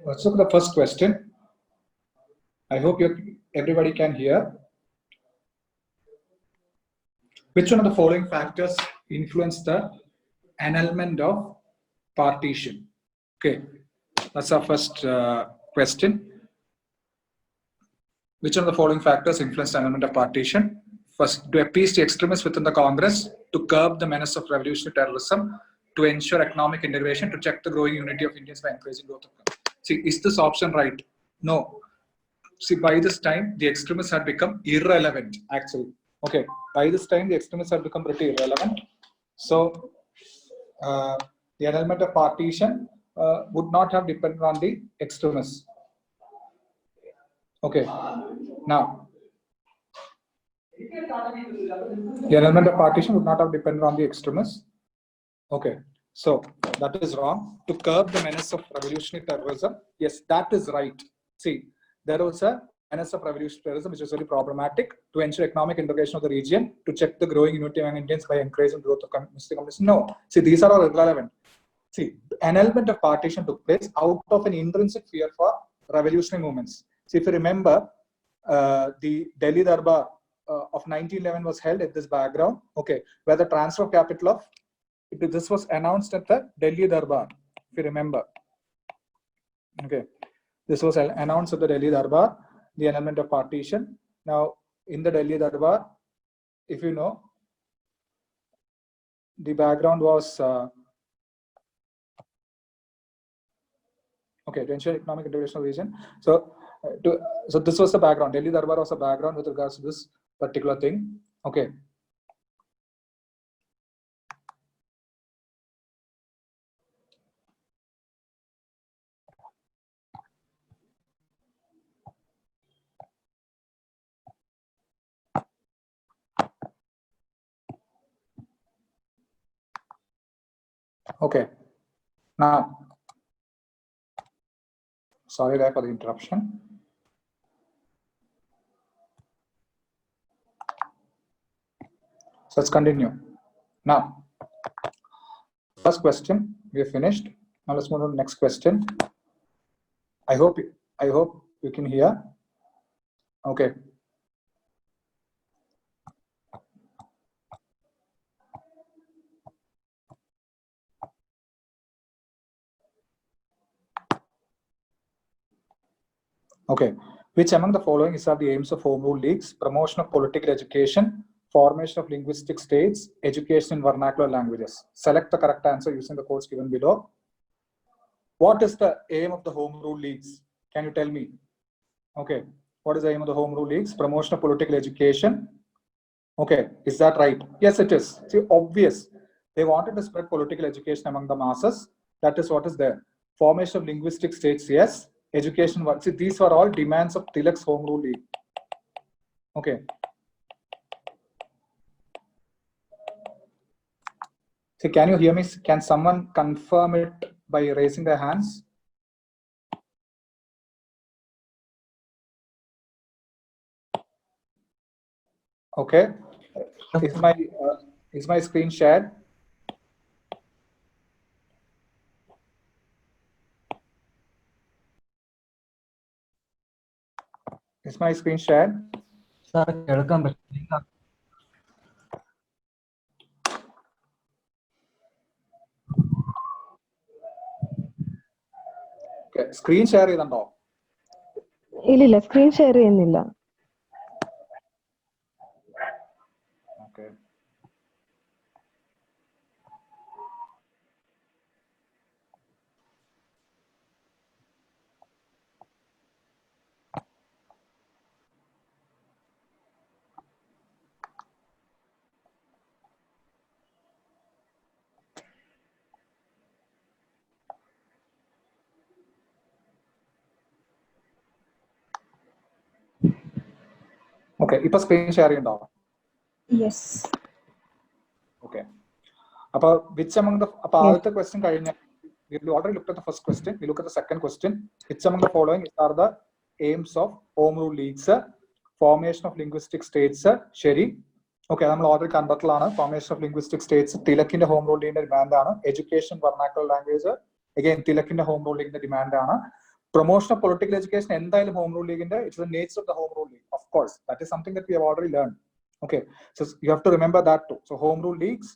Let's look at the first question. I hope everybody can hear. Which one of the following factors influence the annulment of partition? Okay, that's our first question. Which one of the following factors influence the annulment of partition? First, to appease the extremists within the Congress, to curb the menace of revolutionary terrorism, to ensure economic integration, to check the growing unity of Indians by encouraging growth of country. See, is this option right? No. See, by this time, the extremists had become irrelevant, actually. Okay, by this time, the extremists had become pretty irrelevant. So, the annulment of partition would not have depended on the extremists. Okay, now, the annulment of partition would not have depended on the extremists. Okay, so that is wrong. To curb the menace of revolutionary terrorism, yes, that is right. See, there was a menace of revolutionary terrorism which is very problematic. To ensure economic integration of the region, to check the growing unity among Indians by encouraging growth of communism. No, see, these are all irrelevant. See, annulment of partition took place out of an intrinsic fear for revolutionary movements. See, if you remember, the Delhi Darbar of 1911 was held at this background, okay, where the transfer of capital of this was announced at the Delhi Darbar, if you remember. Okay, this was announced at the Delhi Darbar, the annulment of partition. Now, in the Delhi Darbar, if you know, the background was okay, to ensure economic integration of the region. So, so this was the background. Delhi Darbar was the background with regards to this particular thing. Okay. Okay. Now, sorry there for the interruption. So let's continue. Now, first question we have finished. Now let's move on to the next question. I hope you can hear. Okay. Okay. Which among the following is the aims of Home Rule Leagues? Promotion of political education, formation of linguistic states, education in vernacular languages. Select the correct answer using the codes given below. What is the aim of the Home Rule Leagues? Can you tell me? Okay. What is the aim of the Home Rule Leagues? Promotion of political education. Okay. Is that right? Yes, it is. See, obvious. They wanted to spread political education among the masses. That is what is there. Formation of linguistic states, yes. Education. See, these were all demands of Tilak's Home Rule League. Okay. So can you hear me? Can someone confirm it by raising their hands? Okay. Is my screen shared? Is my screen shared? Okay. Screen share ചെയ്തോ? ഇല്ല screen share ചെയ്യുന്നില്ല. Okay. Okay, ipo screen share ചെയ്യണ്ടോ? Yes. Okay. Which among the the question we already looked at the first question. We look at the second question. Which among the following are the aims of Home Rule Leagues? Formation of linguistic states. Sheri. Okay, we already conducted formation of linguistic states. Tilakinte Home Rule League demand. Education vernacular language. Again, Tilakinte Home Rule League demand. Promotion of political education എന്തായാലും home rule league it's the nature of the home rule league, of course. That is something that we have already learned. Okay, so you have to remember that too. So home rule leagues,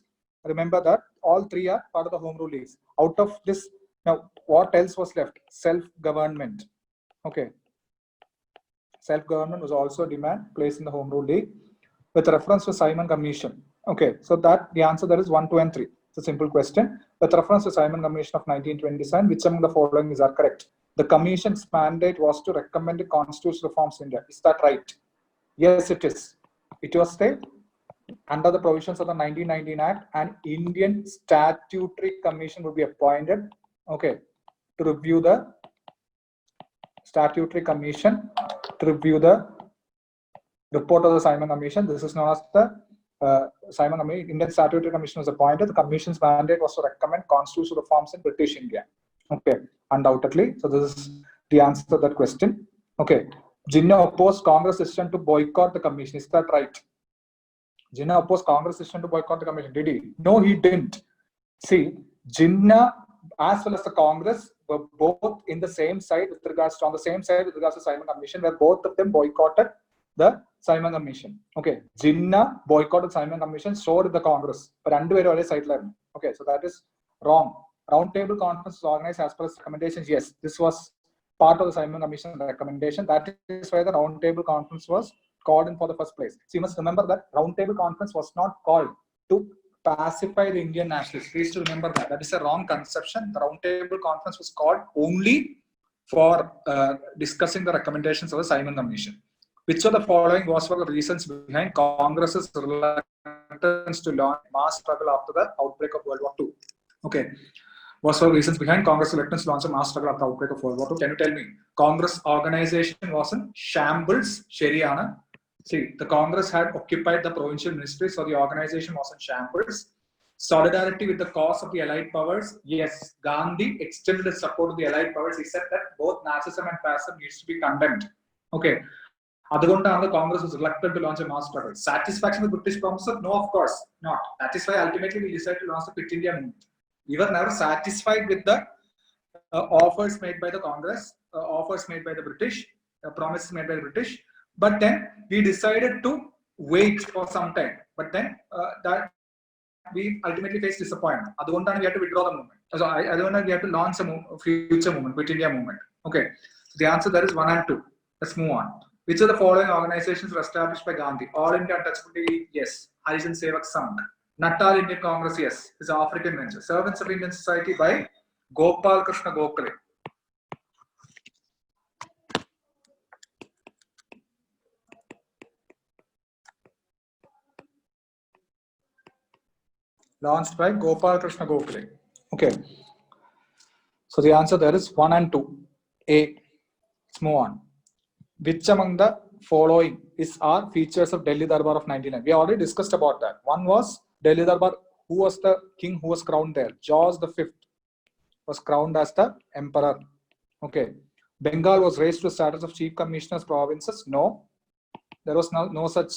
remember that all three are part of the home rule leagues. Out of this, now what else was left? Self-government. Okay, self-government was also a demand placed in the home rule league with reference to Simon Commission. Okay, so that the answer there is 1, 2, and 3. It's a simple question. With reference to Simon Commission of 1927, which among the following is are correct? The commission's mandate was to recommend constitutional reforms in India. Is that right? Yes, it is. It was stated under the provisions of the 1919 Act, an Indian statutory commission would be appointed, okay, to review the statutory commission to review the report of the Simon Commission. This is known as the Simon Commission. Indian Statutory Commission was appointed. The commission's mandate was to recommend constitutional reforms in British India. Okay, undoubtedly. So this is the answer to that question. Okay, Jinnah opposed Congress decision to boycott the commission. Is that right? Jinnah opposed Congress decision to boycott the commission. Did he? No, he didn't. See, Jinnah as well as the Congress were both in the same side with regards to on the same side with regards to Simon Commission, where both of them boycotted the Simon Commission. Okay, Jinnah boycotted Simon Commission, so did the Congress. But രണ്ടുപേരും ഒരേ സൈഡിലായിരുന്നു. Okay, so that is wrong. Roundtable conference was organized as per its recommendations. Yes, this was part of the Simon Commission recommendation. That is why the roundtable conference was called in for the first place. So you must remember that roundtable conference was not called to pacify the Indian nationalists. Please to remember that. That is a wrong conception. The roundtable conference was called only for discussing the recommendations of the Simon Commission. Which of the following was for the reasons behind Congress's reluctance to launch mass struggle after the outbreak of World War II? Okay, was for reasons behind Congress reluctance to launch a mass struggle after the outbreak of World War II. Can you tell me? Congress organization was in shambles. Sheriyana. See, the Congress had occupied the provincial ministries, so the organization was in shambles. Solidarity with the cause of the Allied powers. Yes, Gandhi extended his support to the Allied powers. He said that both Nazism and fascism needs to be condemned. Okay. അതുകൊണ്ടാണ് the Congress was reluctant to launch a mass struggle. Satisfaction with British promises? No, of course not. That is why ultimately we decided to launch the Quit India movement. We were never satisfied with the offers made by the Congress, offers made by the British, promises made by the British. But then we decided to wait for some time. But then that we ultimately faced disappointment. അതുകൊണ്ടാണ് we had to withdraw the movement. So അതുകൊണ്ടാണ് we had to launch a future movement, Quit India movement. Okay. So the answer there is 1 and 2. Let's move on. Which of the following organizations were established by Gandhi? All India Untouchability League, yes. Harijan Sevak Sangh. Natal Indian Congress, yes. It's an African venture. Servants of Indian Society by Gopal Krishna Gokhale. Launched by Gopal Krishna Gokhale. Okay. So the answer there is 1 and 2. A. Let's move on. Which among the following are features of Delhi Darbar of 1909? We already discussed about that. One was Delhi Darbar. Who was the king who was crowned there? George V was crowned as the emperor. Okay. Bengal was raised to the status of chief commissioners provinces. No, there was no such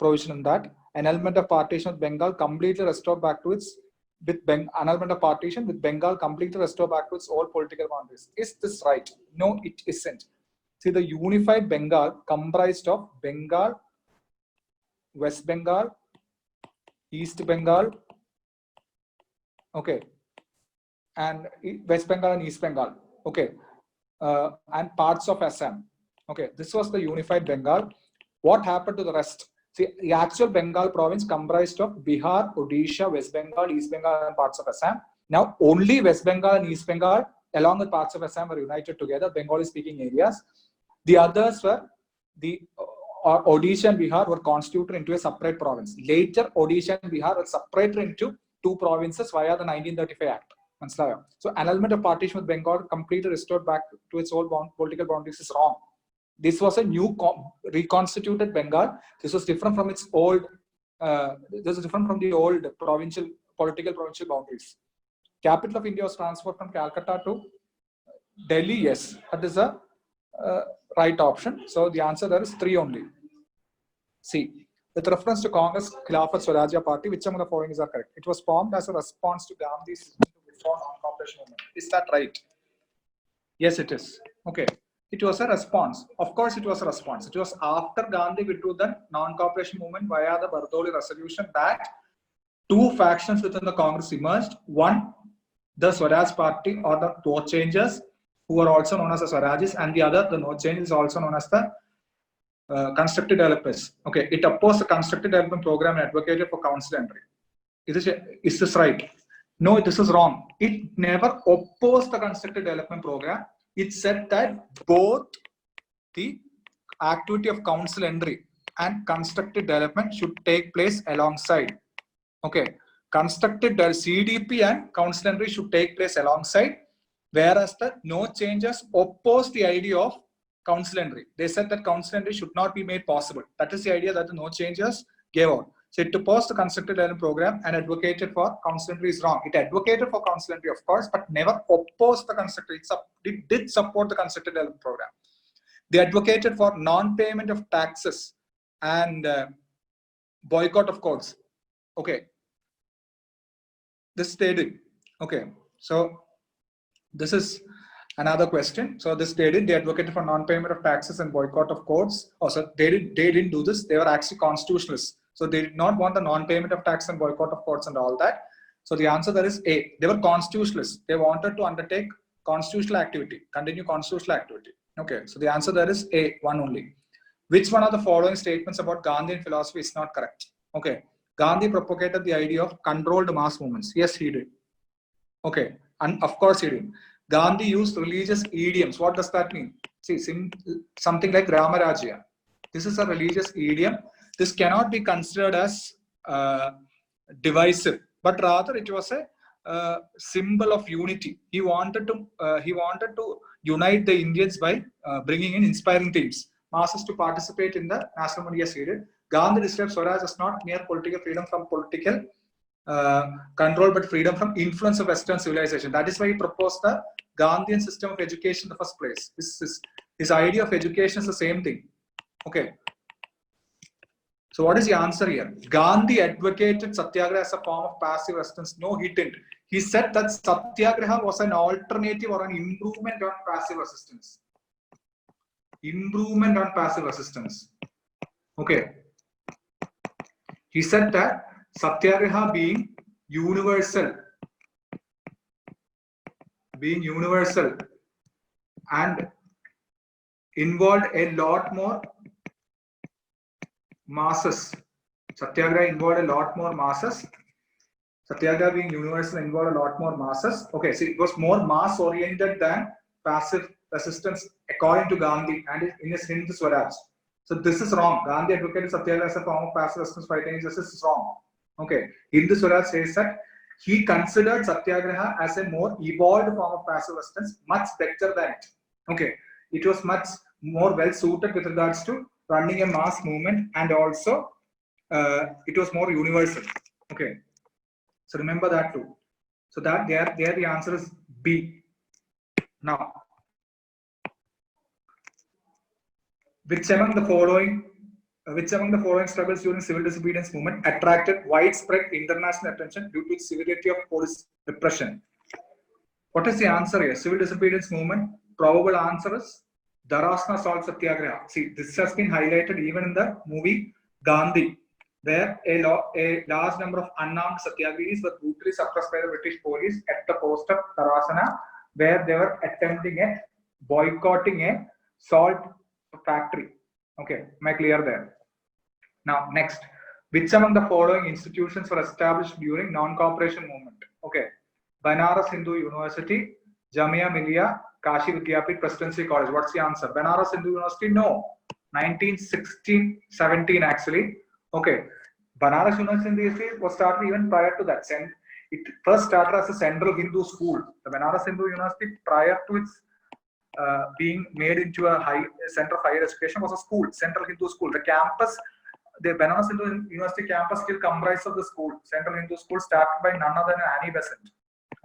provision in that. An element of partition of Bengal completely restored back to its an element of partition with Bengal completely restored back to its old political boundaries. Is this right? No, it isn't. See, the unified Bengal comprised of Bengal, West Bengal, East Bengal, okay, and West Bengal and East Bengal, okay, and parts of Assam. Okay, this was the unified Bengal. What happened to the rest? See, the actual Bengal province comprised of Bihar, Odisha, West Bengal, East Bengal, and parts of Assam. Now, only West Bengal and East Bengal, along with parts of Assam, were united together, Bengali-speaking areas. The others were the Odisha and Bihar were constituted into a separate province. Later, Odisha and Bihar were separated into two provinces via the 1935 Act. So, an element of partition with Bengal completely restored back to its old political boundaries is wrong. This was a new reconstituted Bengal. This was different from its old. This is different from the old political provincial boundaries. Capital of India was transferred from Calcutta to Delhi. Yes, that is a right option. So the answer there is 3 only. See, with reference to Congress Khilafat Swarajya Party, which among the following are correct? It was formed as a response to Gandhi's non-competition movement. Is that right? Yes, it is. Okay, it was a response. Of course, it was a response. It was after Gandhi withdrew the non-cooperation movement via the Bardoli resolution that two factions within the Congress emerged. One, the Swaraj Party or the No Changers, who are also known as the Swarajis, and the other, the No Change, is also known as the constructive developers. Okay, it opposed the constructive development program and advocated for council entry. Is this right? No, this is wrong. It never opposed the constructive development program. It said that both the activity of council entry and constructive development should take place alongside. Okay, constructive CDP and council entry should take place alongside, whereas the No Changes opposed the idea of council entry. They said that council entry should not be made possible. That is the idea that the No Changes gave out. So it opposed the constructive development program and advocated for council entry is wrong. It advocated for council entry, of course, but never opposed the constructive. It did support the constructive development program. They advocated for non-payment of taxes and boycott of courts. Okay, this they did. Okay, so this is another question. So this they did. They advocated for non-payment of taxes and boycott of courts. Also, they didn't do this. They were actually constitutionalists. So they did not want the non-payment of tax and boycott of courts and all that. So the answer there is A. They were constitutionalists. They wanted to undertake constitutional activity, continue constitutional activity. Okay, so the answer there is A, one only. Which one of the following statements about Gandhian philosophy is not correct? Okay, Gandhi propagated the idea of controlled mass movements. Yes, he did. Okay, and of course he did. Gandhi used religious idioms. What does that mean? See, something like Ramarajya. This is a religious idiom. This cannot be considered as divisive, but rather it was a symbol of unity. He wanted to unite the Indians by bringing in inspiring themes, masses to participate in the national movement. Yes, he did. Gandhi described Swaraj as not mere political freedom from political control, but freedom from influence of Western civilization. That is why he proposed the Gandhian system of education in the first place. His idea of education is the same thing. Okay. So what is the answer here? Gandhi advocated Satyagraha as a form of passive resistance. No, he didn't. He said that Satyagraha was an alternative or an improvement on passive resistance. Improvement on passive resistance. Okay. He said that Satyagraha being universal and involved a lot more masses. Satyagraha involved a lot more masses. Satyagraha being universal involved a lot more masses. Okay, so it was more mass oriented than passive resistance according to Gandhi and in his Hindu Swaraj. So this is wrong. Gandhi advocated Satyagraha as a form of passive resistance fighting injustice. This is wrong. Okay, Hindu Swaraj says that he considered Satyagraha as a more evolved form of passive resistance, much better than it. Okay, it was much more well suited with regards to running a mass movement, and also it was more universal. Okay, so remember that too. So that there the answer is B. Now, which among the following struggles during civil disobedience movement attracted widespread international attention due to its severity of police repression? What is the answer here? Civil disobedience movement. Probable answer is Dharasana Salt Satyagraha. See, this has been highlighted even in the movie Gandhi, where a large number of unarmed Satyagrahis were brutally suppressed by the British police at the post of Dharasana, where they were attempting at boycotting a salt factory. Okay, am I clear there? Now, next, which among the following institutions were established during non-cooperation movement? Okay, Banaras Hindu University, Jamia Millia, Kashi Vidyapit, Presidency College. What's the answer? Banaras Hindu University? No. 1916-17 actually. Okay. Banaras University was started even prior to that. It first started as a Central Hindu school. The Banaras Hindu University, prior to its being made into a center of higher education, was a school, Central Hindu school. The campus, the Banaras Hindu University campus still comprises of the school, Central Hindu school, started by none other than Annie Besant.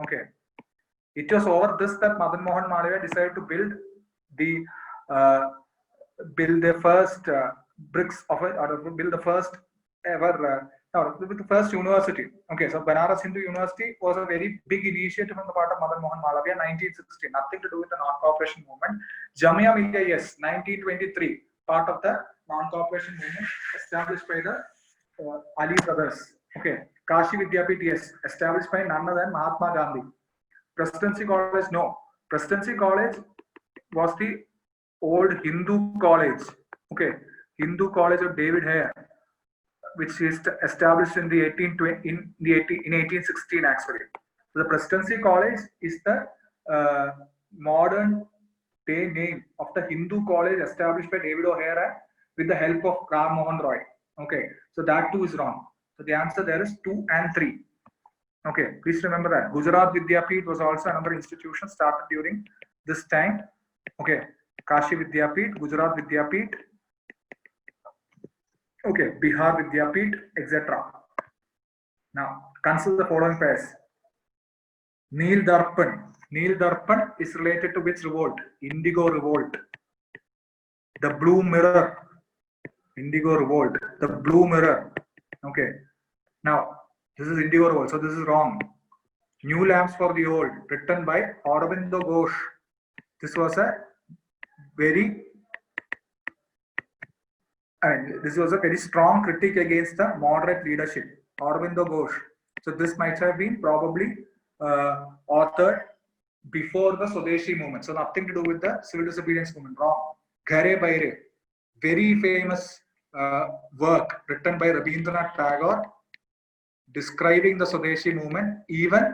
Okay. It was over this that Madan Mohan Malviya decided to build the first bricks of it, or build the first ever with the first university. Okay, so Banaras Hindu University was a very big initiative on the part of Madan Mohan Malaviya, 1960. Nothing to do with the non-cooperation movement. Jamia Millia, yes, 1923, part of the non-cooperation movement established by the Ali brothers. Okay, Kashi Vidyapith, yes, established by none other than Mahatma Gandhi. Presidency College, no. Presidency College was the old Hindu college. Okay, Hindu College of David Hare, which is established in the 1816 actually. So the Presidency College is the modern day name of the Hindu college established by David O'Hare with the help of Ram Mohan Roy. Okay, so that too is wrong. So the answer there is 2 and 3. Okay, please remember that. Gujarat Vidyapith was also another institution started during this time. Okay, Kashi Vidyapith, Gujarat Vidyapith, okay, Bihar Vidyapith, etc. Now, consider the following pairs. Neel Darpan. Neel Darpan is related to which revolt? Indigo Revolt. The Blue Mirror. Indigo Revolt. The Blue Mirror. Okay. Now, this is Indigo Revolt, so this is wrong. New Lamps for the Old, written by Aurobindo Ghosh. This was a very strong critique against the moderate leadership, Aurobindo Ghosh. So this might have been probably authored before the Swadeshi movement. So nothing to do with the civil disobedience movement. Wrong. Ghare Baire, very famous work written by Rabindranath Tagore, describing the Swadeshi movement, even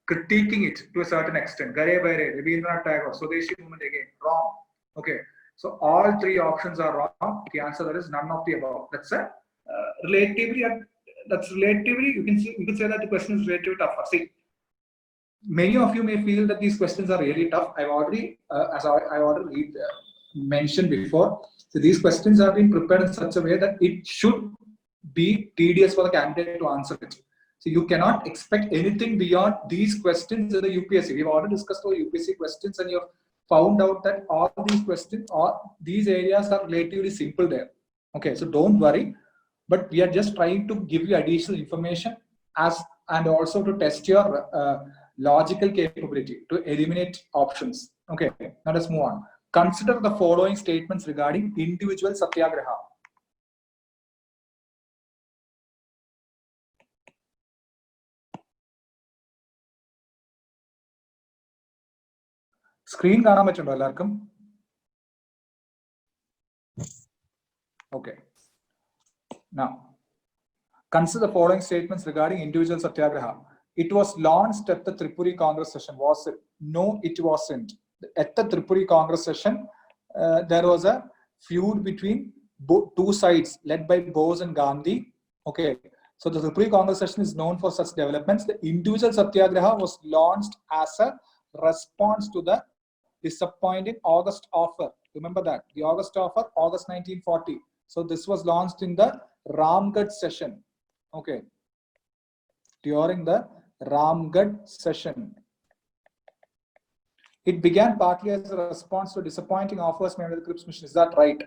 critiquing it to a certain extent. Ghare Baire, Rabindranath Tagore, Swadeshi movement again. Wrong. Okay. So all three options are wrong. The answer there is none of the above. That's a relatively. You can say that the question is relatively tough. See, many of you may feel that these questions are really tough. I've already, mentioned before. So these questions have been prepared in such a way that it should be tedious for the candidate to answer it. So you cannot expect anything beyond these questions in the UPSC. We've already discussed all UPSC questions, and you've found out that all these questions or these areas are relatively simple there. Okay, so don't worry. But we are just trying to give you additional information and also to test your logical capability to eliminate options. Okay, now let's move on. Consider the following statements regarding individual satyagraha. Screen കാണാൻ പറ്റുണ്ടോ എല്ലാവർക്കും? Okay. Now, consider the following statements regarding individual satyagraha. It was launched at the Tripuri Congress session. Was it? No, it wasn't. At the Tripuri Congress session, there was a feud between two sides led by Bose and Gandhi. Okay. So the Tripuri Congress session is known for such developments. The individual satyagraha was launched as a response to the disappointing August offer. Remember that. The August offer, August 1940. So this was launched in the Ramgarh session. Okay. During the Ramgarh session. It began partly as a response to disappointing offers made by the Cripps Mission. Is that right?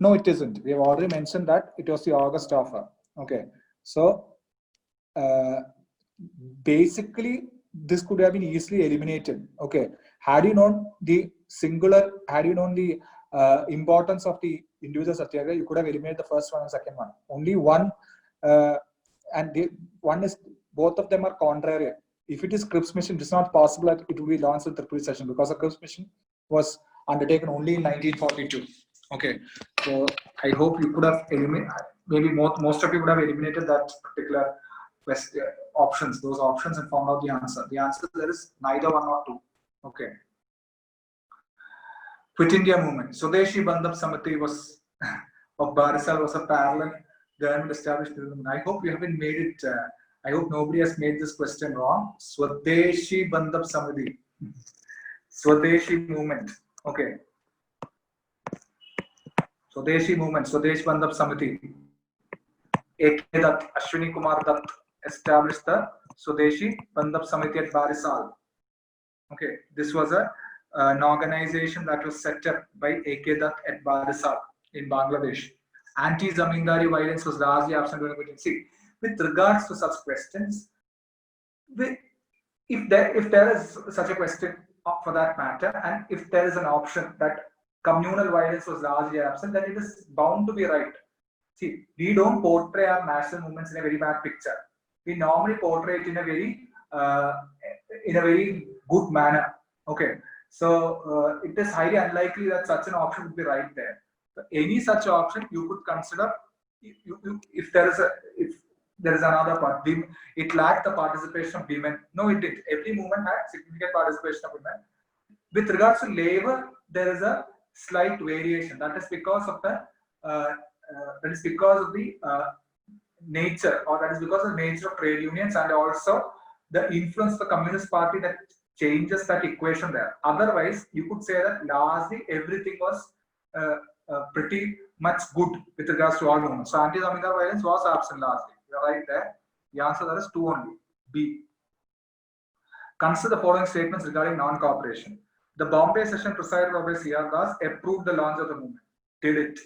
No, it isn't. We have already mentioned that it was the August offer. Okay. So basically, this could have been easily eliminated. Okay. Had you known the importance of the individual satyagraha, you could have eliminated the first one and second one. Only one, one is, both of them are contrary. If it is Cripps Mission, it is not possible that it will be launched in the Tripuri session because the Cripps Mission was undertaken only in 1942. Okay, so I hope you could have eliminated, maybe most of you would have eliminated that particular options, those options, and found out the answer. The answer there is neither one or two. Okay. Quit India movement. Swadeshi Bandhab Samiti was of Barisal was a parallel government established. I hope you haven't made it. I hope nobody has made this question wrong. Swadeshi Bandhab Samiti. Swadeshi movement. Okay. Swadeshi movement. Swadesh Bandhab Samiti. A.K. Dutt, Ashwini Kumar Dutt established the Swadeshi Bandhab Samiti at Barisal. Okay. This was an organization that was set up by A.K. Dutt at Barisal in Bangladesh. Anti-zamindari violence was largely absent during the See, with regards to such questions, if there is such a question for that matter, and if there is an option that communal violence was largely absent, then it is bound to be right. See, we don't portray our national movements in a very bad picture. We normally portray it in a very good manner. Okay, so it is highly unlikely that such an option would be right there. So any such option you could consider if there is another part. It lacked the participation of women. No, it did. Every movement had significant participation of women. With regards to labor, there is a slight variation. That is because of the nature, or that is because of the nature of trade unions, and also the influence of the Communist Party that changes that equation there. Otherwise, you could say that largely everything was pretty much good with regards to all movements. So anti-zamindar violence was absent largely. You're right there. The answer there is 2 only. B. Consider the following statements regarding non-cooperation. The Bombay session presided over C.R. Das approved the launch of the movement. Did it?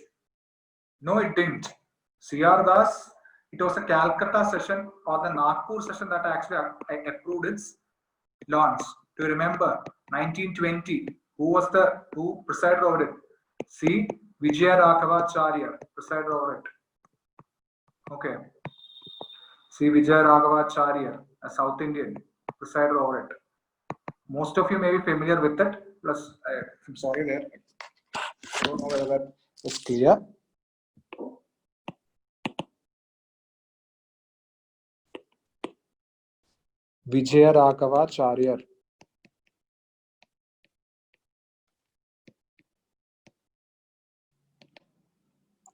No, it didn't. C.R. Das, it was the Calcutta session or the Nagpur session that actually approved its launch. Do you remember? 1920. Who presided over it? C. Vijaya Raghavacharya presided over it. Okay. C. Vijaya Raghavacharya, a South Indian, presided over it. Most of you may be familiar with it. Plus, I'm sorry there. I don't know whether that is clear. Vijaya Raghavacharya.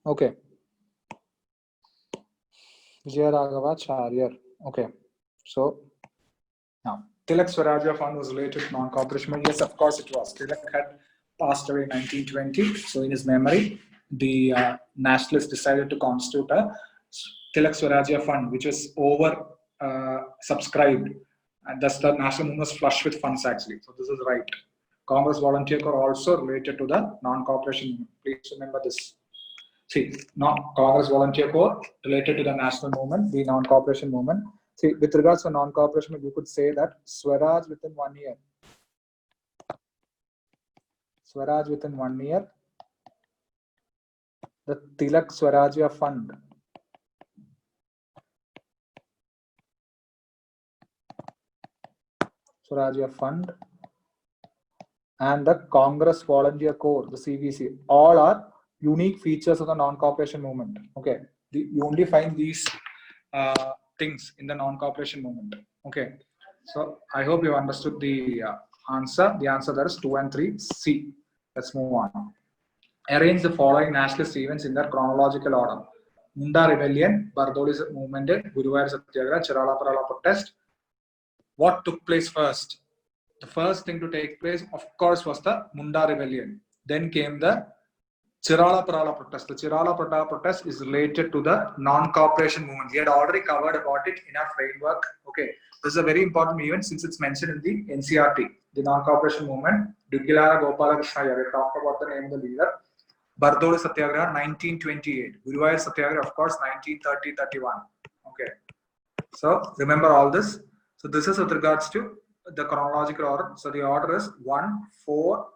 Okay. Vijaya Raghavacharya. Okay. So now Tilak Swarajya Fund was related to non-cooperation. Yes, of course it was. Tilak had passed away in 1920. So in his memory, the nationalists decided to constitute a Tilak Swarajya Fund, which was over subscribed, and thus the national movement was flush with funds actually. So this is right. Congress Volunteer Corps also related to the non-cooperation movement. Please remember this. See, Congress Volunteer Corps related to the national movement, the non-cooperation movement. See, with regards to non-cooperation, you could say that Swaraj within 1 year. Swaraj within 1 year. The Tilak Swarajya Fund. Swarajya Fund. And the Congress Volunteer Corps, the CVC, all are unique features of the non-cooperation movement. Okay, you only find these things in the non-cooperation movement. Okay, so I hope you understood the answer. The answer there is 2 and 3. C. Let's move on. Arrange the following nationalist events in their chronological order: Munda Rebellion, Bardoli's movement, Guruvayur Satyagraha, Chirala Parala protest. What took place first? The first thing to take place, of course, was the Munda Rebellion. Then came the Chirala Parala protest. The Chirala Parala protest is related to the non-cooperation movement. We had already covered about it in our framework. Okay, this is a very important event since it's mentioned in the NCRT. The non-cooperation movement. Duggirala Gopalakrishna, we talked about the name of the leader. Bardoli Satyagraha, 1928. Guruvayur Satyagraha, of course, 1930-31. Okay, so remember all this. So this is with regards to the chronological order. So the order is 1, 4,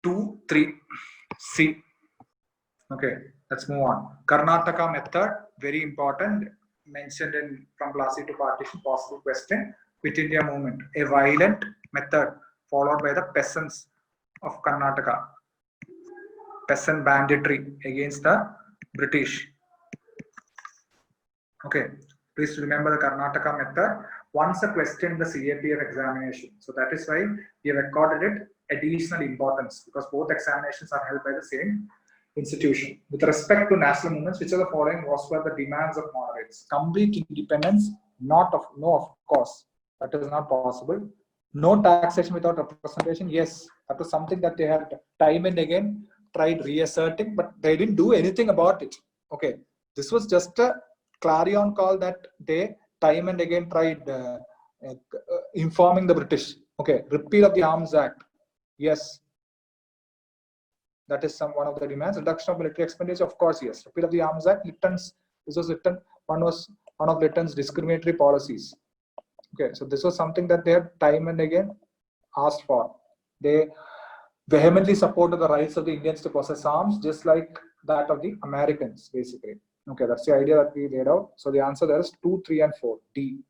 2, 3. C. Okay, let's move on. Karnataka method, very important, mentioned in from Plassey to partition, possible question. Quit India movement, a violent method followed by the peasants of Karnataka. Peasant banditry against the British. Okay, please remember the Karnataka method. Once a question in the CAPF examination. So that is why we have accorded it additional importance, because both examinations are held by the same institution. With respect to national movements, which are the following was were the demands of moderates? Complete independence, no, of course, that is not possible. No taxation without representation, yes, that was something that they had time and again tried reasserting, but they didn't do anything about it. Okay, this was just a clarion call that they time and again tried informing the British. Okay, repeal of the Arms Act. Yes, That is one of the demands. Reduction of military expenditure, of course, yes. Repeal of the Arms Act. Lytton's, this was Lytton, one of Lytton's discriminatory policies. Okay, so this was something that they had time and again asked for. They vehemently supported the rights of the Indians to possess arms, just like that of the Americans, basically. Okay, that's the idea that we laid out. So the answer there is 2, 3, and 4. D.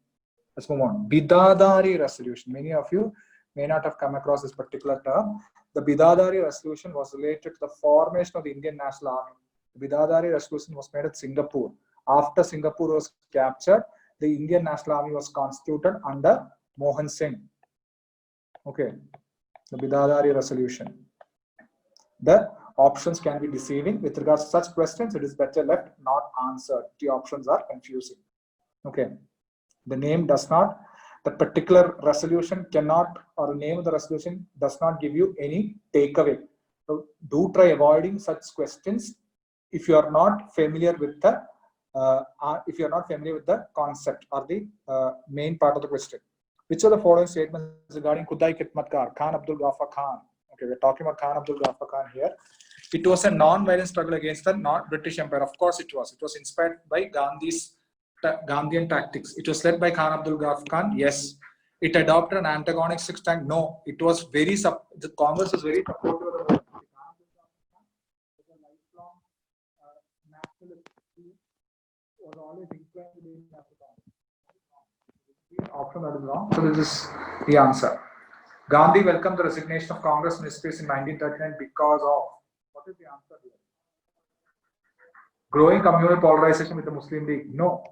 Let's move on. Bidadari resolution. Many of you may not have come across this particular term. The Bidadari resolution was related to the formation of the Indian National Army. The Bidadari resolution was made at Singapore. After Singapore was captured, the Indian National Army was constituted under Mohan Singh. Okay, the Bidadari resolution. The options can be deceiving. With regards to such questions, it is better left not answered. The options are confusing. Okay, the name does not, the particular resolution cannot, or the name of the resolution does not give you any takeaway. So do try avoiding such questions if you are not familiar with the concept or the main part of the question. Which of the following statements regarding Khudai Khidmatkar, Khan Abdul Ghaffar Khan? Okay, we're talking about Khan Abdul Ghaffar Khan here. It was a non-violent struggle against the British Empire. Of course, it was. It was inspired by Gandhian tactics. It was led by Khan Abdul Ghaffar Khan. Yes. It adopted an antagonistic stand. No. It was very the Congress was very supportive of the movement. Khan Abdul Ghaffar Khan was a lifelong nationalist. He was always inclined to be African. Option that is wrong. So this is the answer. Gandhi welcomed the resignation of Congress ministries in 1939 because of, what is the answer here? Growing communal polarization with the Muslim League. No.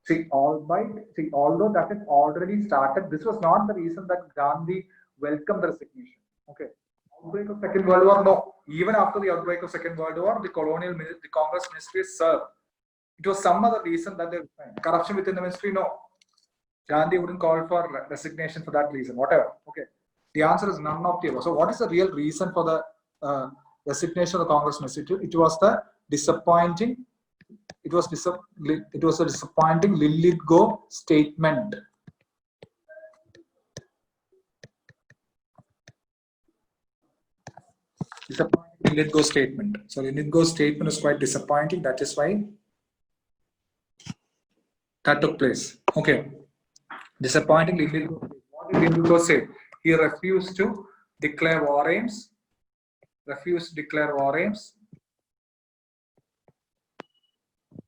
See, although that has already started, this was not the reason that Gandhi welcomed the resignation. Okay. Outbreak of Second World War, no. Even after the outbreak of Second World War, the Congress ministries served. It was some other reason that they resigned. Corruption within the ministry, no. Gandhi wouldn't call for resignation for that reason, whatever. Okay. The answer is none of the above. So what is the real reason for the resignation of the Congress ministry? It was the disappointing, it was a disappointing Lithgow statement. Disappointing Lithgow statement. So Lithgow statement is quite disappointing. That is why that took place. Okay. Disappointing Lithgow. What did Lithgow say? He refused to declare war aims.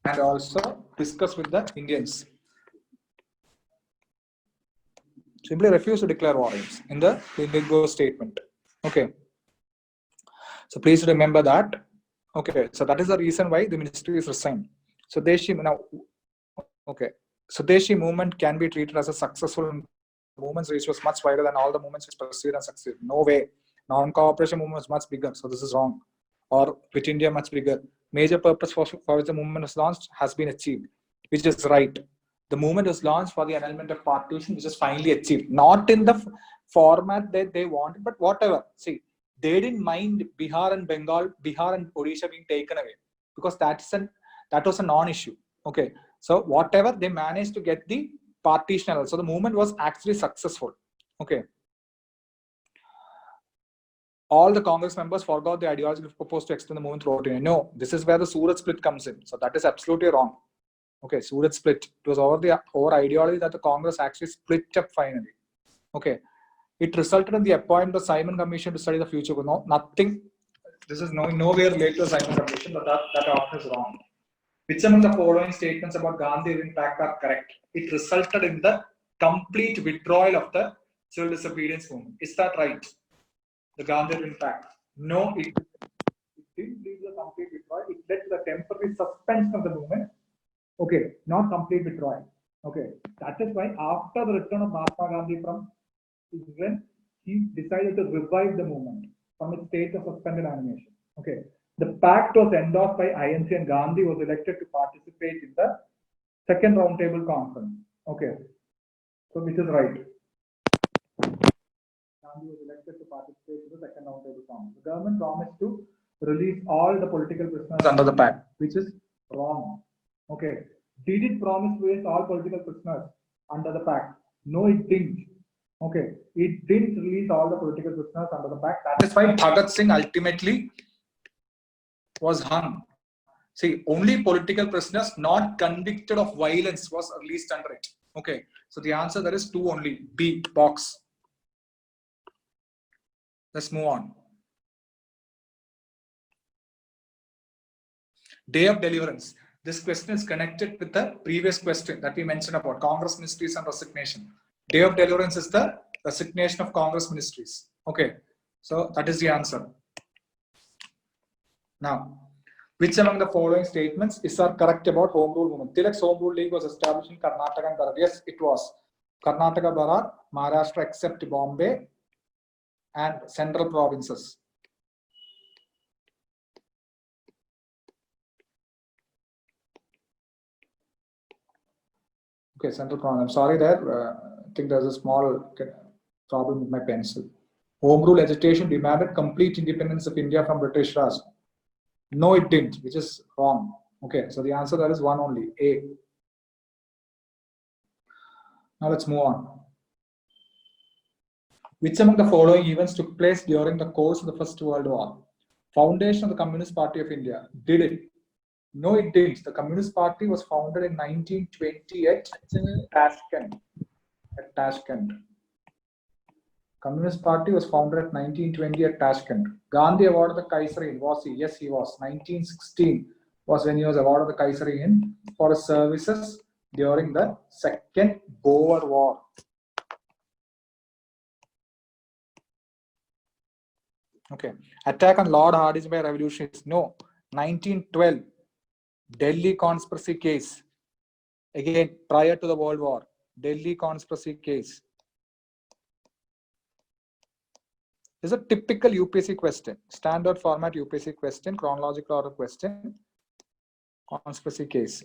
And also discuss with the Indians. Simply refused to declare war aims in the Lithgow statement. Okay. So please remember that. Okay. So that is the reason why the ministry is resigned. So Swadeshi movement can be treated as a successful movement, which was much wider than all the movements which pursued and succeeded. No way. Non-cooperation movement was much bigger. So this is wrong. Or Quit India much bigger. Major purpose for which the movement was launched has been achieved, which is right. The movement was launched for the annulment of partition, which is finally achieved. Not in the format that they wanted, but whatever. See, they didn't mind Bihar and Odisha being taken away because that was a non-issue. Okay. So whatever, they managed to get the partition. So the movement was actually successful. Okay. All the Congress members forgot the ideology proposed to extend the movement throughout India. No, this is where the Surat split comes in. So that is absolutely wrong. Okay, Surat split. It was over ideology that the Congress actually split up finally. Okay. It resulted in the appointment of the Simon Commission to study the future. No, nothing. This is nowhere related to the Simon Commission, but that option is wrong. Which among the following statements about Gandhi Pact are correct? It resulted in the complete withdrawal of the civil disobedience movement. Is that right? The Gandhi Pact. No, it didn't lead to the complete withdrawal. It led to the temporary suspension of the movement. Okay, not complete withdrawal. Okay, that is why after the return of Mahatma Gandhi from England, he decided to revive the movement from its state of suspended animation. Okay, the pact was endorsed by INC and Gandhi was elected to participate in the second roundtable conference. Okay, so this is right. Gandhi was elected to participate in the second roundtable conference. The government promised to release all the political prisoners under the pact, which is wrong. Okay, did it promise to release all political prisoners under the pact? No, it didn't. Okay, it didn't release all the political prisoners under the pact. That is why Bhagat Singh ultimately was hung. See, only political prisoners not convicted of violence was released under it. Okay, so the answer there is 2 only. B, box. Let's move on. Day of deliverance. This question is connected with the previous question that we mentioned about Congress ministries and resignation. Day of deliverance is the resignation of Congress ministries. Okay, so that is the answer. Now, which among the following statements is correct about Home Rule movement? Tilak's Home Rule League was established in Karnataka and Bharat. Yes, it was. Karnataka, Bharat, Maharashtra except Bombay and central provinces. Okay, central province. I'm sorry there. I think there's a small problem with my pencil. Home Rule agitation demanded complete independence of India from British Raj. No, it didn't, which is wrong. Okay, so the answer there is 1 only, A. Now let's move on. Which among the following events took place during the course of the First World War? Foundation of the Communist Party of India. Did it? No, it didn't. The Communist Party was founded in 1920 at Tashkent. Communist Party was founded at 1920 at Tashkent. Gandhi awarded the Kaisari-Hind. Was he? Yes, he was. 1916 was when he was awarded the Kaisari-Hind for his services during the Second Boer War. Okay. Attack on Lord Hardinge by revolutionists. No. 1912. Delhi conspiracy case. Again, prior to the World War. Delhi conspiracy case. This is a typical UPSC question. Standard format UPSC question, chronological order question, conspiracy case.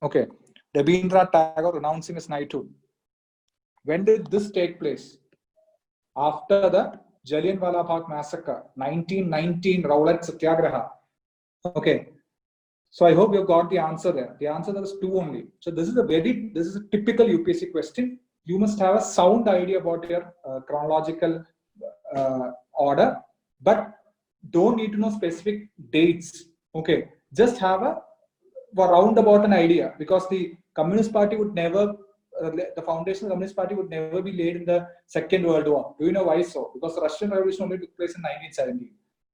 Okay. Rabindranath Tagore renouncing his knighthood. When did this take place? After the Jallianwala Bagh massacre, 1919 Rowlatt Satyagraha. Okay. So I hope you got the answer there. The answer there is 2 only. So this is a typical UPSC question. You must have a sound idea about your chronological order, but don't need to know specific dates. Okay. Just have a roundabout an idea, because the Communist Party would never, the foundation of the Communist Party would never be laid in the Second World War. Do you know why so? Because the Russian Revolution only took place in 1917.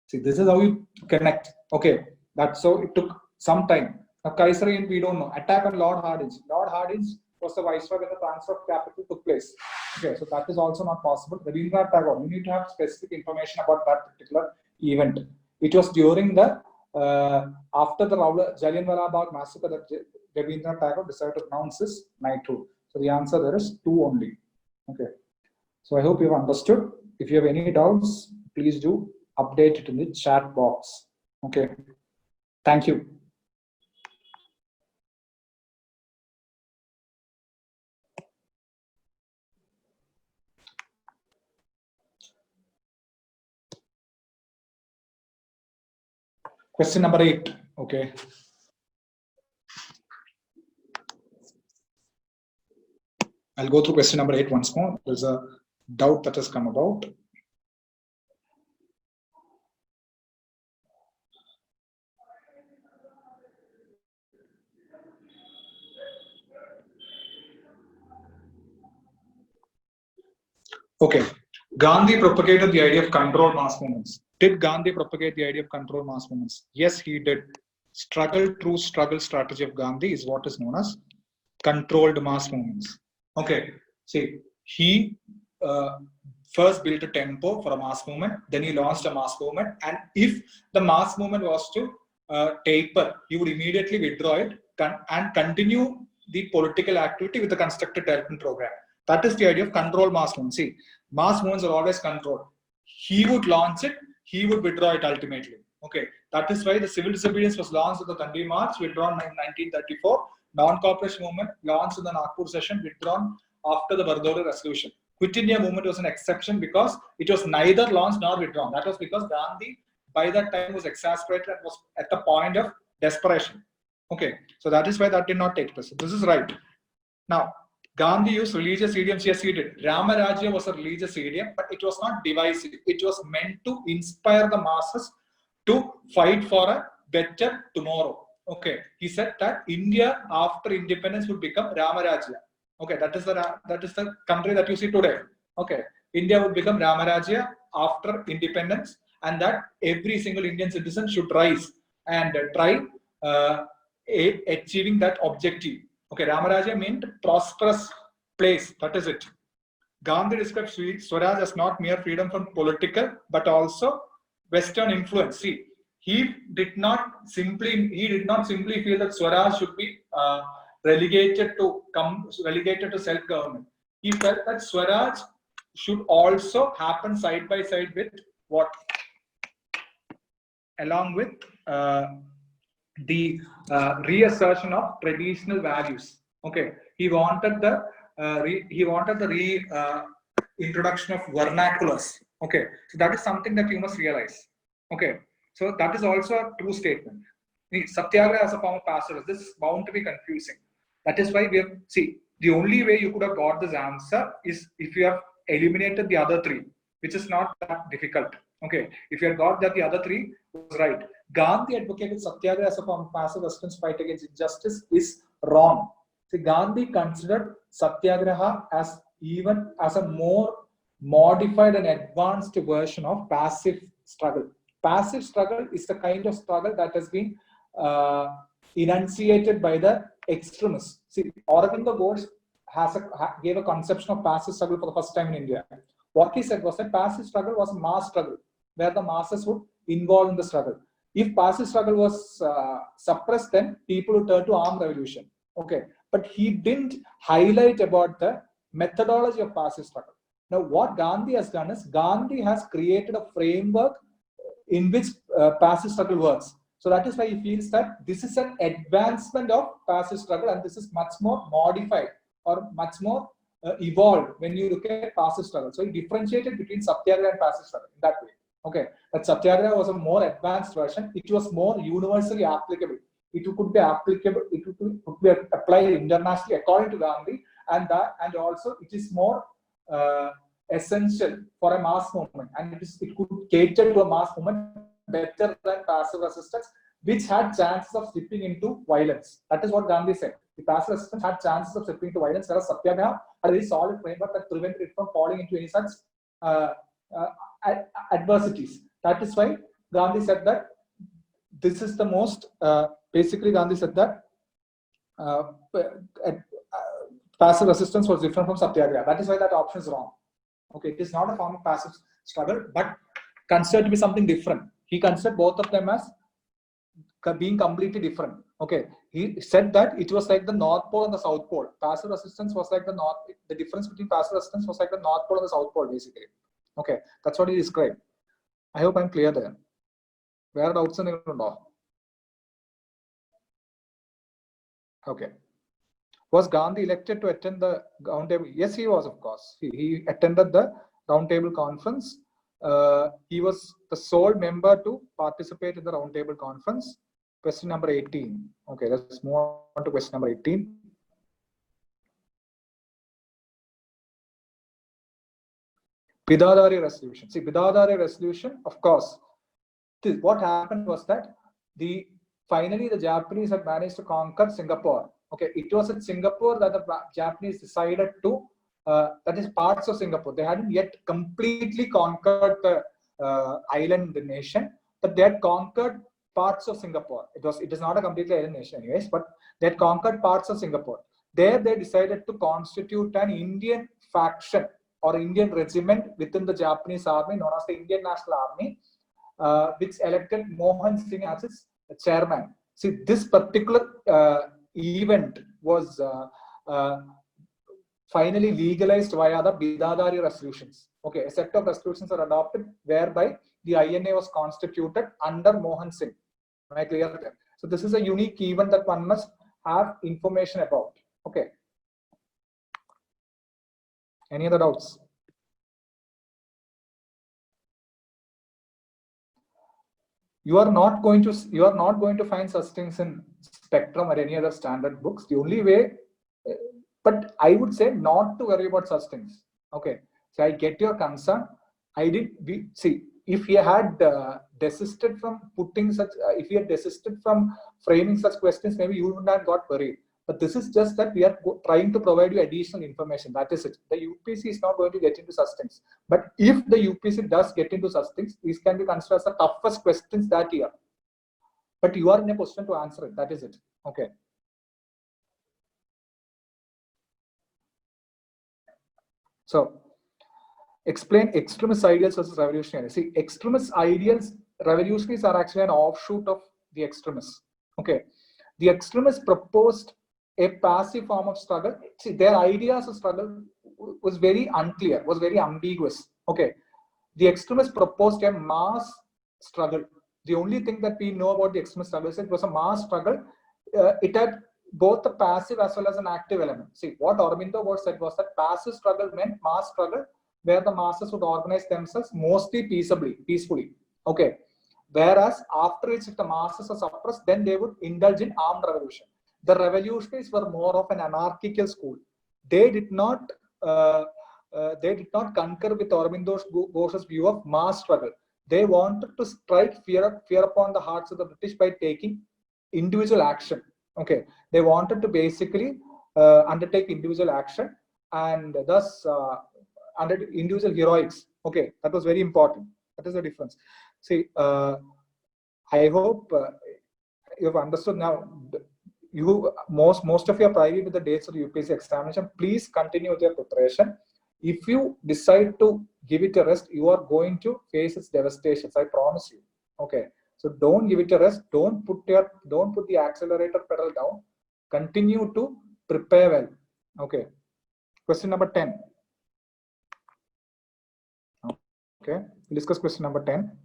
See, this is how you connect. Okay, that's so it took some time. Now, Kaisari-Hind, we don't know. Attack on Lord Hardinge. Lord Hardinge was the viceroy when the transfer of capital took place. Okay, so that is also not possible. Rabindranath Tagore, you need to have specific information about that particular event. It was during the after the Jallianwala Bagh massacre that Rabindranath Tagore decided to pronounce his knighthood. So the answer there is 2 only. Okay. So I hope you've understood. If you have any doubts, please do update it in the chat box. Okay. Thank you. Question number 8. Okay. I'll go through question number 8 once more. There's a doubt that has come about. Okay. Gandhi propagated the idea of controlled mass movements. Did Gandhi propagate the idea of controlled mass movements? Yes, he did. Struggle through struggle strategy of Gandhi is what is known as controlled mass movements. Okay. See, he first built a tempo for a mass movement, then he launched a mass movement, and if the mass movement was to taper, he would immediately withdraw it and continue the political activity with the constructed development program. That is the idea of controlled mass movement. See, mass movements are always controlled. He would launch it, he would withdraw it ultimately. Okay, that is why the civil disobedience was launched at the Dandi March, withdrawn in 1934. Non-cooperation movement launched in the Nagpur session, withdrawn after the Bardoli resolution. Quit India movement was an exception because it was neither launched nor withdrawn. That was because Gandhi by that time was exasperated and was at the point of desperation. Okay, so that is why that did not take place. So this is right. Now, Gandhi used religious idioms. Yes, he did. Ramarajya was a religious idiom, but it was not divisive. It was meant to inspire the masses to fight for a better tomorrow. Okay, he said that India after independence would become Ramarajya. Okay, that is the country that you see today. Okay, India would become Ramarajya after independence, and that every single Indian citizen should rise and try achieving that objective. Okay, Ramarajya meant prosperous place. That is it. Gandhi describes Swaraj as not mere freedom from political, but also Western influence. See, he did not simply feel that Swaraj should be relegated to self-government. He felt that Swaraj should also happen side by side with what? Along with the reassertion of traditional values. Okay, he wanted the introduction of vernaculars. Okay, so that is something that you must realize. Okay, so that is also a true statement. Satyagraha as a form of pacifism, this is bound to be confusing. That is why we have, see, the only way you could have got this answer is if you have eliminated the other three, which is not that difficult. Okay, if you had got that the other three was right. Gandhi advocated Satyagraha as a form of passive resistance fight against injustice is wrong. See, Gandhi considered Satyagraha as a more modified and advanced version of passive struggle. Passive struggle is the kind of struggle that has been enunciated by the extremists. See, Aurobindo Ghosh gave a conception of passive struggle for the first time in India. What he said was that passive struggle was a mass struggle, where the masses would involve in the struggle. If passive struggle was suppressed, then people would turn to armed revolution. Okay, but he didn't highlight about the methodology of passive struggle. Now, what Gandhi has done is Gandhi has created a framework in which passive struggle works. So that is why he feels that this is an advancement of passive struggle, and this is much more modified or much more evolved when you look at passive struggle. So he differentiated between Satyagraha and passive struggle in that way. Okay, but Satyagraha was a more advanced version. It was more universally applicable. It could be applicable. It could be applied internationally according to Gandhi, and also it is more essential for a mass movement, and it could cater to a mass movement better than passive resistance, which had chances of slipping into violence. That is what Gandhi said. The passive resistance had chances of slipping into violence, whereas Satyagraha had a very solid framework that prevented it from falling into any such adversities. That is why Gandhi said that this is the most, basically Gandhi said that passive resistance was different from Satyagraha. That is why that option is wrong. Okay, it is not a form of passive struggle, but considered to be something different. He considered both of them as being completely different. Okay, he said that it was like the North Pole and the South Pole. Passive resistance was like the difference between passive resistance was like the North Pole and the South Pole, basically. Okay, that's what he described. I hope I'm clear there. Where doubts are there? Okay. Was Gandhi elected to attend the roundtable? Yes, he was, of course. He attended the roundtable conference. He was the sole member to participate in the roundtable conference. Question number 18. Okay, let's move on to question number 18. Bidadari resolution. See, Bidadari resolution, of course, what happened was that finally the Japanese had managed to conquer Singapore. Okay, it was in Singapore that the Japanese decided to, that is parts of Singapore. They hadn't yet completely conquered the island nation, but they had conquered parts of Singapore. It is not a completely island nation anyways, but they had conquered parts of Singapore. There they decided to constitute an Indian faction or Indian regiment within the Japanese army known as the Indian National Army, which elected Mohan Singh as its chairman. See, this particular event was finally legalized via the Bidadari resolutions. Okay, a set of resolutions are adopted whereby the INA was constituted under Mohan Singh. Am I clear there? So this is a unique event that one must have information about. Okay. Any other doubts? You are not going to find such things in Spectrum or any other standard books. The only way, but I would say not to worry about such things. Okay, so I get your concern. See, if he had desisted from putting such, if he had desisted from framing such questions, maybe you would not have got worried. But this is just that we are trying to provide you additional information. That is it. The UPC is not going to get into such things. But if the UPC does get into such things, these can be considered as the toughest questions that year. But you are in a position to answer it. That is it. Okay. So, explain extremist ideals versus revolutionary. See, extremist ideals, revolutionaries are actually an offshoot of the extremists. Okay. The extremists proposed a passive form of struggle. See, their ideas of struggle was very unclear, was very ambiguous. Okay. The extremists proposed a mass struggle. The only thing that we know about the extremist struggle is it was a mass struggle. It had both a passive as well as an active element. See, what Aurobindo said was that passive struggle meant mass struggle, where the masses would organize themselves mostly peacefully. Okay. Whereas after which, if the masses are suppressed, then they would indulge in armed revolution. The revolutionaries were more of an anarchical school. They did not concur with Aurobindo Ghosh's view of mass struggle. They wanted to strike fear upon the hearts of the British by taking individual action. Okay, they wanted to basically undertake individual action and thus under individual heroics. Okay, that was very important. That is the difference. See, I hope you have understood now. You most of you are privy with the dates of the UPSC examination. Please continue with your preparation. If you decide to give it a rest, you are going to face its devastations. I promise you. Okay. So don't give it a rest. Don't put the accelerator pedal down. Continue to prepare well. Okay. Question number 10. Okay. We'll discuss question number 10.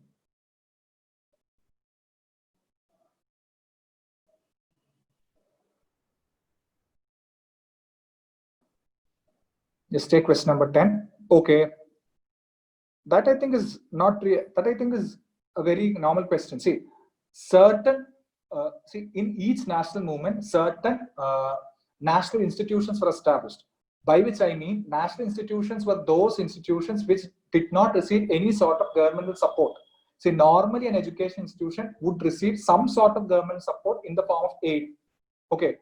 Just take question number 10. Okay. That I think is not real. That I think is a very normal question. See, in each national movement, certain national institutions were established. By which I mean, national institutions were those institutions which did not receive any sort of governmental support. See, normally an education institution would receive some sort of government support in the form of aid. Okay.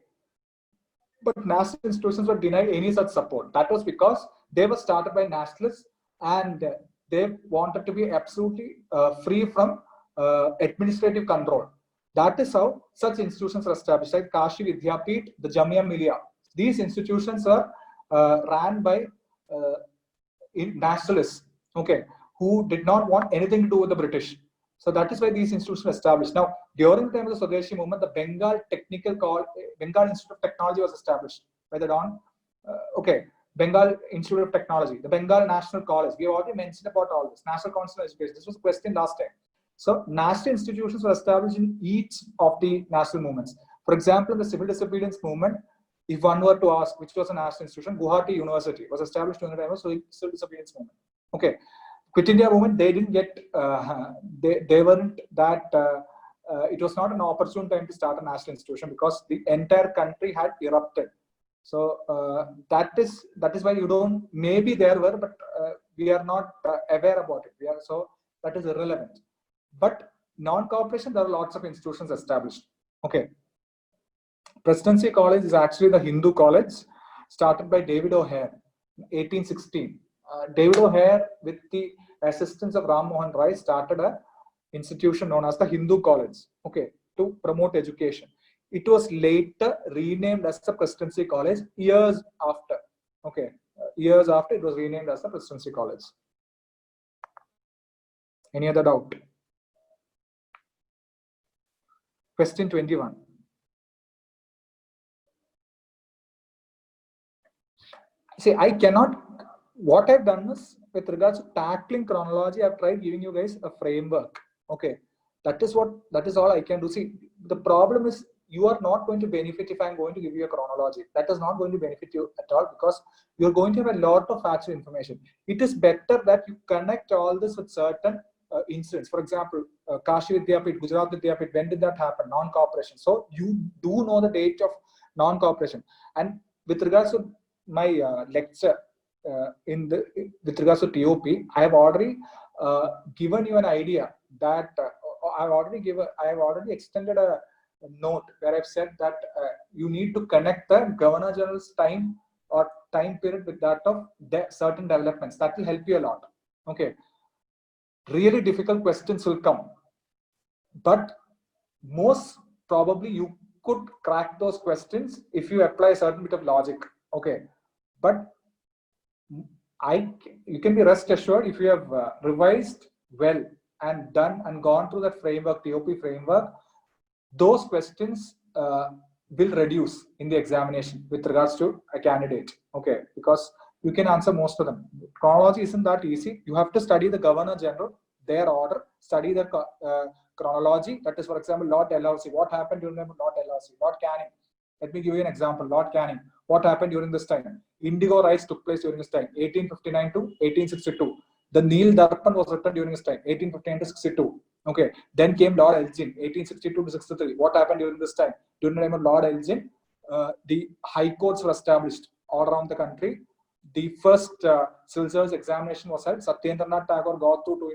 But national institutions were denied any such support. That was because they were started by nationalists and they wanted to be absolutely free from administrative control. That is how such institutions are established, like Kashi Vidyapith, the Jamia Millia. These institutions are ran by nationalists, okay, who did not want anything to do with the British. So that is why these institutions were established. Now, during the time of the Swadeshi movement, the Bengal Institute of Technology was established by the Don. Bengal Institute of Technology, the Bengal National College. We have already mentioned about all this. National Council of Education. This was a question last time. So national institutions were established in each of the national movements. For example, in the civil disobedience movement, if one were to ask which was a national institution, Guwahati University was established during the time of the civil disobedience movement. Okay. Quit India movement, they didn't get, they weren't that, it was not an opportune time to start a national institution because the entire country had erupted. So that is why you don't, maybe there were, but we are not aware about it. So that is irrelevant. But non-cooperation, there are lots of institutions established. Okay. Presidency College is actually the Hindu college started by David O'Hare, 1816. David O'Hare, with the assistance of Ram Mohan Rai, started an institution known as the Hindu College, okay, to promote education. It was later renamed as the Presidency College years after. Okay, years after it was renamed as the Presidency College. Any other doubt? Question 21. See, I cannot, what I've done is, with regards to tackling chronology, I've tried giving you guys a framework. Okay, that is all I can do. See, the problem is you are not going to benefit if I'm going to give you a chronology. That is not going to benefit you at all because you're going to have a lot of factual information. It is better that you connect all this with certain incidents. For example, Kashi Vidyapith, Gujarat Vidyapith, when did that happen? Non-cooperation. So you do know the date of non-cooperation. And with regards to my lecture with regards to TOP, I have already given you an idea that I have already extended a note where I've said that you need to connect the Governor General's time or time period with that of certain developments. That will help you a lot. Okay. Really difficult questions will come, but most probably you could crack those questions if you apply a certain bit of logic. Okay, but you can be rest assured if you have revised well and done and gone through that framework, TOP framework, those questions will reduce in the examination with regards to a candidate. Okay, because you can answer most of them. Chronology isn't that easy. You have to study the Governor General, their order, study the chronology. That is, for example, Lord Dalhousie. What happened during Lord Dalhousie? Lord Canning. Let me give you an example. Lord Canning. What happened during this time? Indigo Rise took place during this time, 1859 to 1862. The Neel Darpan was written during this time, 1859 to 62. Okay. Then came Lord Elgin, 1862 to 63. What happened during this time? During the time of Lord Elgin, the high courts were established all around the country. The first civil service examination was held. Satyendranath Tagore got through to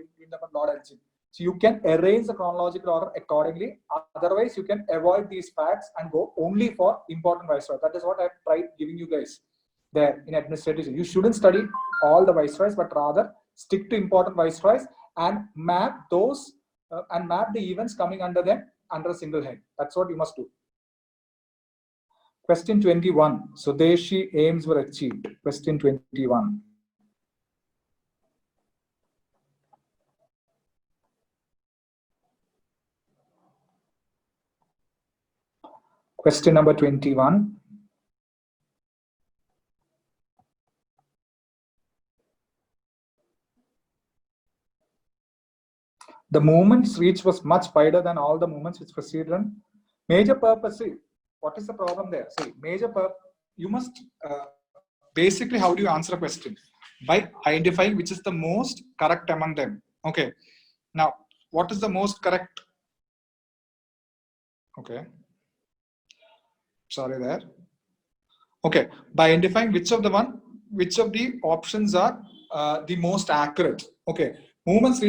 Lord Elgin. So you can arrange the chronological order accordingly. Otherwise, you can avoid these facts and go only for important viceroys. That is what I've tried giving you guys there in administrative. You shouldn't study all the viceroys, but rather stick to important viceroys and map those and map the events coming under them under a single head. That's what you must do. Question 21. Swadeshi aims were achieved. Question 21. Question number 21. The movement's reach was much wider than all the movements which preceded. Major purpose. See, what is the problem there? See, major purpose. You must basically, how do you answer a question? By identifying which is the most correct among them. Okay. Now, what is the most correct? Okay. Sorry there. Okay. By identifying which of the options are the most accurate. Okay. Movements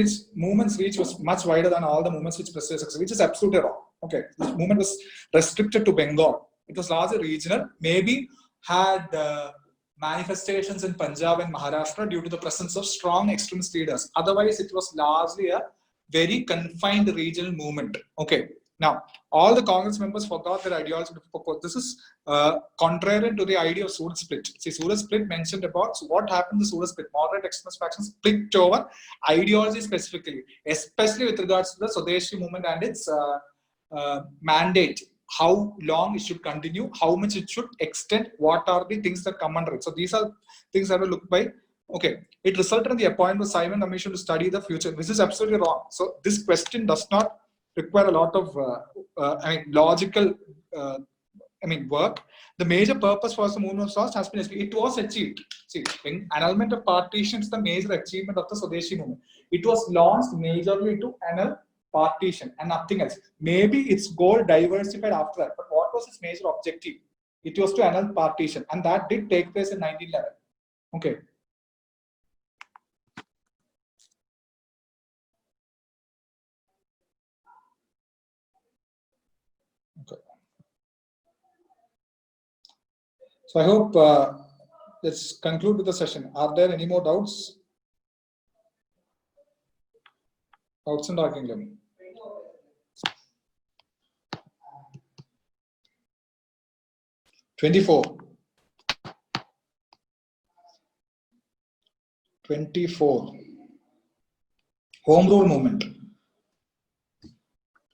reach was much wider than all the movements which preceded, which is absolutely wrong. Okay. This movement was restricted to Bengal. It was largely regional. Maybe had manifestations in Punjab and Maharashtra due to the presence of strong extremist leaders. Otherwise, it was largely a very confined regional movement. Okay. Now, all the Congress members forgot their ideology. This is contrary to the idea of Surat split. See, Surat split mentioned about what happened to Surat split. Moderate extremist factions split over ideology specifically, especially with regards to the Swadeshi movement and its mandate. How long it should continue, how much it should extend, what are the things that come under it. So these are things that will look by. Okay, it resulted in the appointment of Simon Commission to study the future. This is absolutely wrong. So this question does not require a lot of logical work. The major purpose for the movement of Swadeshi has been achieved. It was achieved. See, in annulment of partition is the major achievement of the Swadeshi movement. It was launched majorly to annul partition and nothing else. Maybe its goal diversified after that, but what was its major objective? It was to annul partition, and that did take place in 1911. Okay. Okay. So I hope let's conclude with the session. Are there any more doubts? Doubts and arguing. 24. 24. Home rule movement.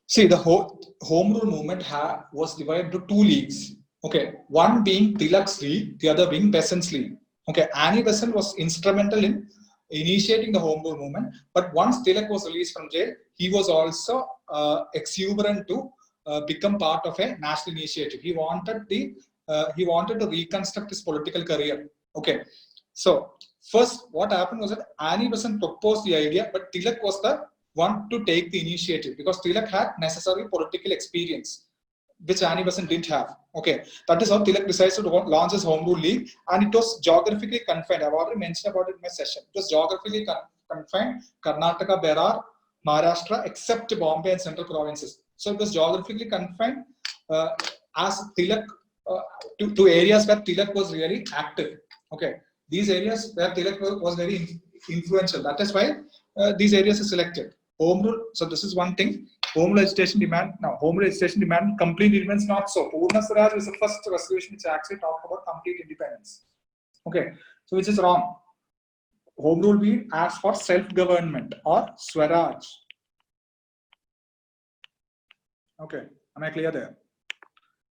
See, the whole home rule movement was divided into two leagues. Okay, one being Tilak's league, the other being Besant's league. Okay, Annie Besant was instrumental in initiating the home rule movement, but once Tilak was released from jail, he was also exuberant to become part of a national initiative. He wanted to reconstruct his political career. Okay, so first, what happened was that Annie Besant proposed the idea, but Tilak was the one to take the initiative because Tilak had necessary political experience, which Annie Besant didn't have. Okay, that is how Tilak decides to launch his home rule league, and it was geographically confined. I've already mentioned about it in my session. It was geographically confined Karnataka, Berar, Maharashtra, except Bombay and central provinces. So it was geographically confined as Tilak to areas where Tilak was really active. Okay, these areas where Tilak was very influential. That is why these areas are selected. Home rule. So this is one thing. Home rule legislation demand. Now, home rule legislation demand complete independence, not so. Purna Swaraj is the first resolution which actually talked about complete independence. Okay, so which is wrong. Home rule bill asks for self-government or Swaraj. Okay, am I clear there?